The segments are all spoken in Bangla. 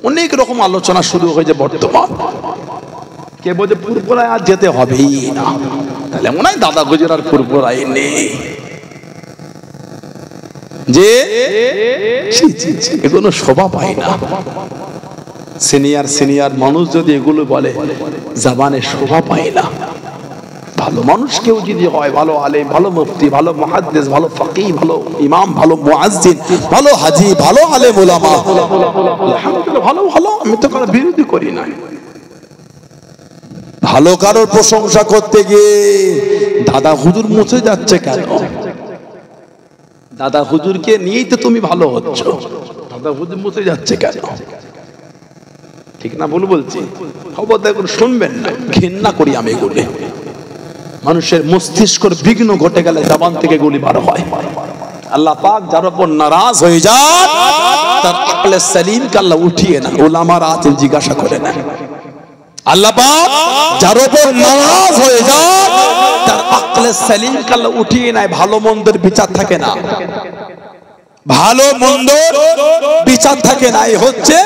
অনেক রকম আলোচনা শুরু হয়েছে বর্তমান। কে বলছে পুরপুরায় আর যেতে হবেই না, তাহলে মনে হয় দাদা হুজুর আর পুরপুরায় নেই। যে এগুলো শোভা পায় না। সিনিয়র সিনিয়র মানুষ যদি এগুলো বলে, জবানে শোভা পায় না। ভালো মানুষ কেউ যদি হয়, ভালো আলেম, ভালো মুফতি, ভালো মুহাদ্দিস, ভালো ফাকিহ, ভালো ইমাম, ভালো মুয়াজ্জিন, ভালো হাজী, ভালো আলেম উলামা, আলহামদুলিল্লাহ, ভালো ভালো, আমি তো কারো বিরোধী করি না। ভালো কারোর প্রশংসা করতে গিয়ে দাদা হুজুর মুছে যাচ্ছে কেন? দাদা হুজুরকে নিয়েই তো তুমি ভালো হচ্ছ, দাদা হুজুর মুছে যাচ্ছে কেন? ঠিক না ভুল বলছি? খবর দেখুন, শুনবেন না, ঘৃণা করি আমি এগুলি। মানুষের মস্তিষ্কের বিঘ্ন ঘটে গেলে জবান থেকে গুলি বার হয়। আল্লাহ পাক যার উপর নারাজ হয়ে যায়, তার আকলে সালিমকে আল্লাহ উঠিয়ে না, উলামারা আছেন জিজ্ঞাসা করে না। আল্লাহ পাক যার উপর নারাজ হয়ে যায়, তার আকলে সালিমকে আল্লাহ উঠিয়ে নেয়। ভালো মন্দের বিচার থাকে না, ভালো মন্দ বিচার থাকে না। এই হচ্ছে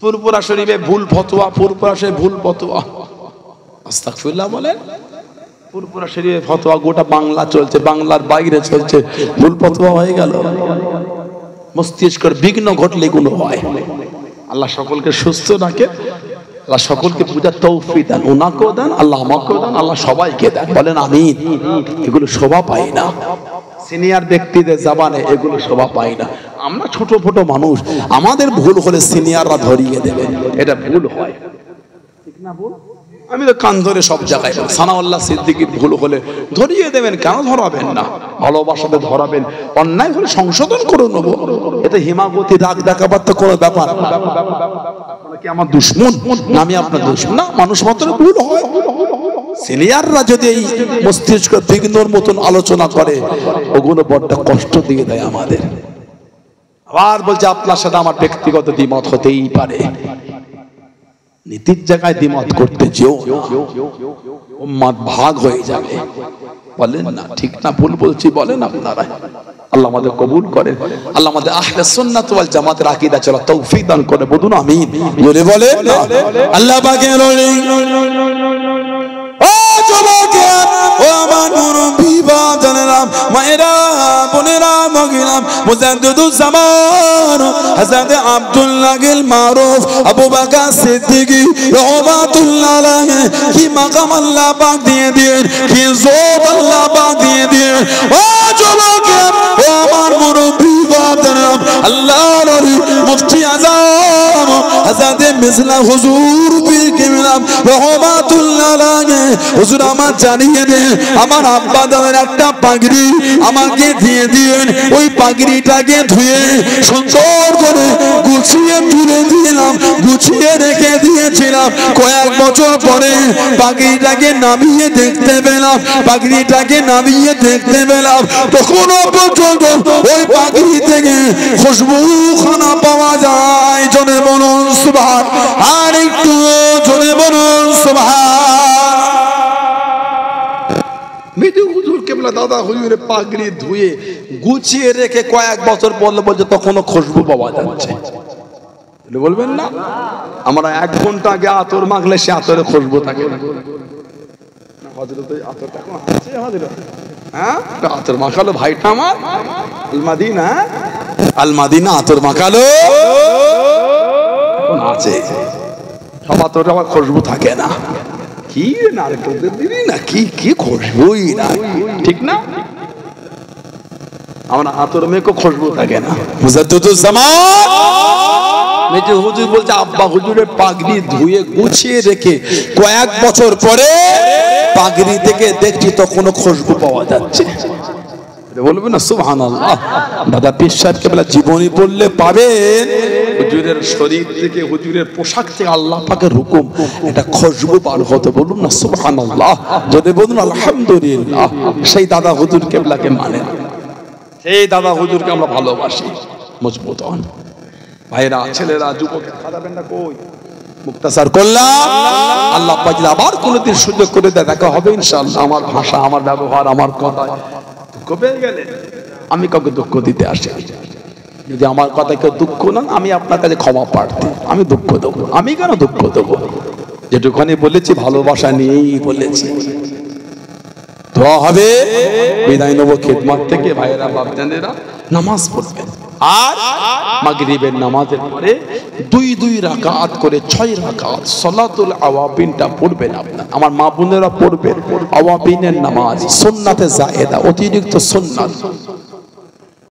ফুরফুরা শরীফে ভুল ফতোয়া, ফুরফুরা শরীফে ভুল ফতোয়া। আস্তাগফিরুল্লাহ বলেন। ফুরফুরা শরীফে ফতোয়া গোটা বাংলা চলছে, বাংলার বাইরে চলছে, ভুল ফতোয়া হয়ে গেল। মস্তিষ্কের বিঘ্ন ঘটলে এগুলো হয়। আল্লাহ সকলকে সুস্থ রাখে, আল্লাহ সকলকে বুঝার তৌফিক দেন, ওনাকেও দেন, আল্লাহ আমাকেও দেন, আল্লাহ সবাইকে দেন। বলেন আমিন। এগুলো শোভা পাই না, সিনিয়র ব্যক্তিদের জবানে এগুলো শোভা পাই না। আমরা ছোট ছোট মানুষ, আমাদের ভুল হলে সিনিয়ররা ধরিয়ে দেবে, এটা ভুল হয়। ঠিক না ভুল? আমি তো কান ধরে সব জায়গায়, সানাউল্লাহ সিদ্দিকীর ভুল হলে ধরিয়ে দেবেন, কেন ধরাবেন না? ভালোবাসাতে ধরাবেন, অন্যায় হলে সংশোধন করে নেব। এটা হিমাগতি রাগ দেখাবার তো কোনো ব্যাপার না। কি আমার দুশ্মন না আমি আপনার দুশ্মন? না, মানুষ মাত্র ভুল হয়। সিনিয়ররা যদি এই মস্তিষ্ক বিঘ্নর মতন আলোচনা করে, ওগুলো বড্ড কষ্ট দিয়ে দেয় আমাদের। আবার বলছে আপনার সাথে আমার ব্যক্তিগত দ্বিমত হতেই পারে, নীতির জায়গায় দ্বিমত করতে যেও, উম্মত ভাগ হয়ে যাবে। বলেন না, ঠিক না ভুল বলছি? বলেন আপনারা। আল্লাহ আমাদের কবুল করেন, আল্লাহ আমাদের আহলে সুন্নাত ওয়াল জামাতের আকীদা চলা তৌফিক দান করে। বলুন আমিন। জোরে বলেন না। আল্লাহ পাকের ওলি ও যুবকে, ও আমার মুরব্বি বাজানেরা, মায়েরা, বোনেরা, মহিলাম, মুজাদ্দিদুজ জামান হযরত আব্দুল্লাহ আল মারুফ আবু বকর সিদ্দিকী রাহমাতুল্লাহ আলাইহি, কি মাকাম আল্লাহ পাক দিয়ে দিয়েন, কি জোর আল্লাহ পাক দিয়ে দিয়েন। ও যুবকে, ও আমার মুরব্বি বাজানেরা, আল্লাহর ওলি মুফতি আযম হযরত মিসলা হুজুর পীর কিবলা রাহমাতুল্লাহ আলাইহি, হুজুর আমার জানিয়ে দেন, আমার আব্বা দাদার একটা পাগড়ি আমাকে দিয়ে দিয়েন। ওই পাগড়িটাকে ধুয়ে সুন্দর করে গুছিয়ে তুলে দিলাম, গুছিয়ে রেখে দিয়েছিলাম। কয়েক বছর পরে পাগড়িটাকে নামিয়ে দেখতে পেলাম, পাগড়িটাকে নামিয়ে দেখতে পেলাম, তখনও পর্যন্ত ওই পাগড়ি থেকে খুশবু খানা পাওয়া যায়। জোরে বলুন সুবহান, আর একটু জোরে বলুন সুবহান। মৃদু হুজুর কেবলা দাদা হুজুরের পাগড়ি ধুয়ে গুছিয়ে রেখে কয়েক বছর পর বলছে তখনও খুশবু পাওয়া যাচ্ছে। বলবেন না? আমরা 1 ঘন্টা আগে আতর মাখলে সে আতরে খুশবু থাকে না। আতর মাখালো ভাইটা আমার আলমাদিনা, আলমাদিনা আতর মাখালো আছে। সব আতরে আবার খুশবু থাকে না। কি নারকেলের দিবি না, কি কি খুশবুই না, ঠিক না? আমরা আতর মেয়েকে খুশবু থাকে না। মুজাদ্দিদুজ জামান মেজে হুজুর বলছে আব্বা হুজুরের পাগড়ি ধুয়ে গুছিয়ে রেখে কয়েক বছর পরে পাগড়ি থেকে দেখছি তখনও খুশবু পাওয়া যাচ্ছে। বলবেন না সুবহানাল্লাহ? দাদা পীর সাহেব কেবলা জীবনী পড়লে পাবেন, হুজুরের শরীর থেকে, হুজুরের পোশাক থেকে আল্লাহ পাকের হুকুম, এটা খুশবু বার হতো। বলুন না সুবহানাল্লাহ? যদি বলুন আলহামদুলিল্লাহ। সেই দাদা হুজুর কেবলাকে মানেন, সেই দাদা হুজুরকে আমরা ভালোবাসি। মজবুত হন ভাইরা, ছেলেরা, যুবকেরা, খাদাবেন না কই? মুক্তাসার করলাম, আল্লাহ পাক যদি আবার কোনোদিন সুযোগ করে দেয় দেখা হবে ইনশাআল্লাহ। আমার ভাষা, আমার ব্যবহার, আমার কথা দুঃখ পেয়ে গেলে আমি কাউকে দুঃখ দিতে আসি, যদি আমার কথা কেউ দুঃখ না, আমি আপনার কাছে ক্ষমা প্রার্থী, আমি দুঃখ দেবো। আমি কেন দুঃখ দেবো? যেটুখানি বলেছি ভালোবাসা নিয়েই বলেছি। দোয়া হবে, বিদায় নেবো খেদমত থেকে। ভাইয়েরা বাপজানেরা নামাজ পড়বেন, আর মাগরিবের নামাজের পরে 2 রাকাত করে 6 রাকাত সালাতুল আওয়াবিনটা পড়বেন আপনারা। আমার মা বোনেরা পড়বেন আওয়াবিনের নামাজ, সুন্নাতে জায়েদা, অতিরিক্ত সুন্নাত।